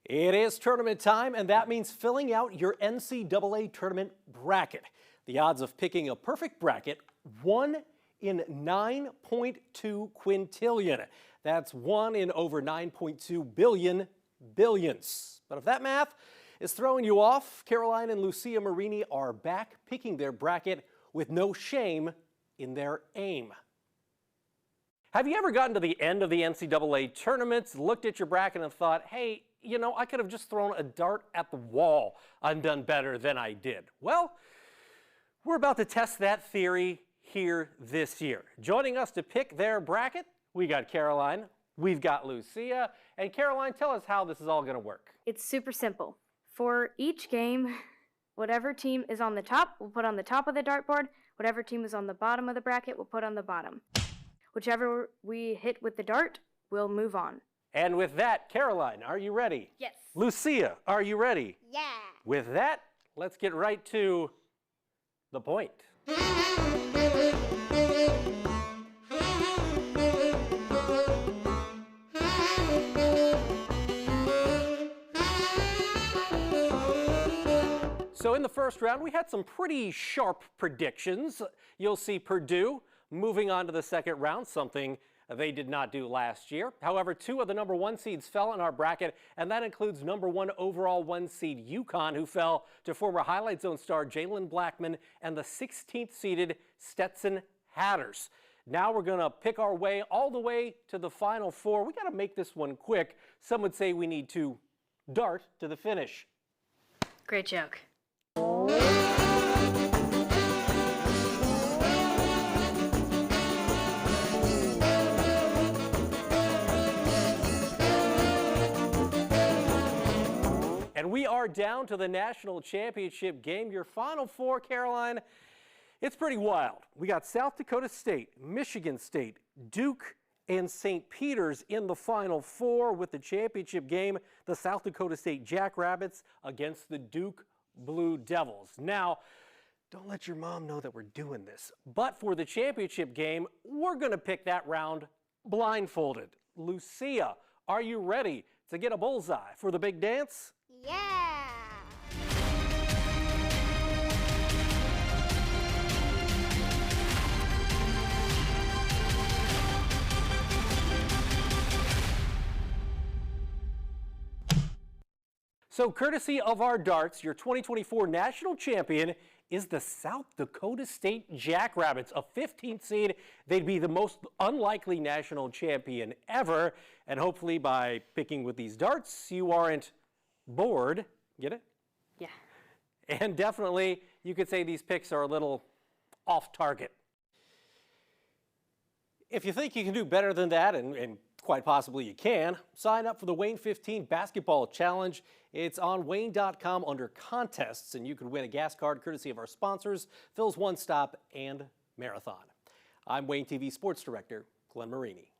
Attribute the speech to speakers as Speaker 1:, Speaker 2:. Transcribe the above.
Speaker 1: It is tournament time, and that means filling out your NCAA tournament bracket. The odds of picking a perfect bracket, 1 in 9.2 quintillion. That's 1 in over 9.2 billion billions. But if that math is throwing you off, Caroline and Lucia Marini are back picking their bracket with no shame in their aim. Have you ever gotten to the end of the NCAA tournaments, looked at your bracket and thought, hey, you know, I could have just thrown a dart at the wall and done better than I did? Well, we're about to test that theory here this year. Joining us to pick their bracket, we got Caroline, we've got Lucia, and Caroline, tell us how this is all going to work.
Speaker 2: It's super simple. For each game, whatever team is on the top, we'll put on the top of the dartboard. Whatever team is on the bottom of the bracket, we'll put on the bottom. Whichever we hit with the dart, we'll move on.
Speaker 1: And with that, Caroline, are you ready?
Speaker 2: Yes.
Speaker 1: Lucia, are you ready?
Speaker 3: Yeah.
Speaker 1: With that, let's get right to the point. So in the first round, we had some pretty sharp predictions. You'll see Purdue moving on to the second round, something they did not do last year. However, 2 of the number 1 seeds fell in our bracket, and that includes number 1 overall 1 seed UConn, who fell to former Highlight Zone star Jalen Blackman and the 16th seeded Stetson Hatters. Now we're going to pick our way all the way to the Final Four. We got to make this one quick. Some would say we need to dart to the finish.
Speaker 2: Great joke.
Speaker 1: And we are down to the national championship game. Your Final Four, Caroline, it's pretty wild. We got South Dakota State, Michigan State, Duke, and St. Peter's in the Final Four with the championship game, the South Dakota State Jackrabbits against the Duke Blue Devils. Now, don't let your mom know that we're doing this, but for the championship game, we're going to pick that round blindfolded. Lucia, are you ready to get a bullseye for the big dance?
Speaker 3: Yeah.
Speaker 1: So courtesy of our darts, your 2024 national champion is the South Dakota State Jackrabbits, a 15th seed. They'd be the most unlikely national champion ever. And hopefully by picking with these darts, you aren't bored. Get it?
Speaker 2: Yeah.
Speaker 1: And definitely, you could say these picks are a little off target. If you think you can do better than that, and quite possibly you can, sign up for the Wayne 15 Basketball Challenge. It's on Wayne.com under contests, and you can win a gas card courtesy of our sponsors, Phil's One Stop and Marathon. I'm Wayne TV Sports Director Glenn Marini.